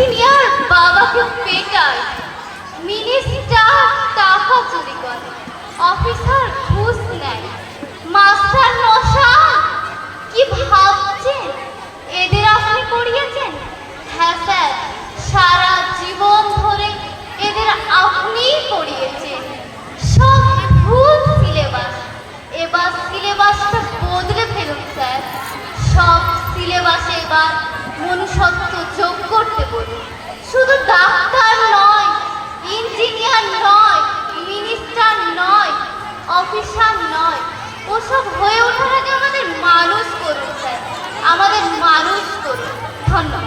Engineer বাবাকে পেটায়, minister টাকা চুরি করে, অফিসার ঘুষ নেয়, মাস্টার মশাই কি ভাবছেন এদের আপনি পড়িয়েছেন? হ্যাঁ স্যার, সারা জীবন ধরে এদের আপনিই পড়িয়েছেন। সব ভুল সিলেবাস, এবার সিলেবাসটা বদলে ফেলুন স্যার। সব সিলেবাসে এবার মনুষ্যত্ব যোগ করতে বলুন। শুধু ডাক্তার নয়, ইঞ্জিনিয়ার নয়, মিনিস্টার নয়, অফিসার নয়, ওসব হয়ে ওঠার আগে আমাদের মানুষ করুন স্যার, আমাদের মানুষ করুন। ধন্যবাদ।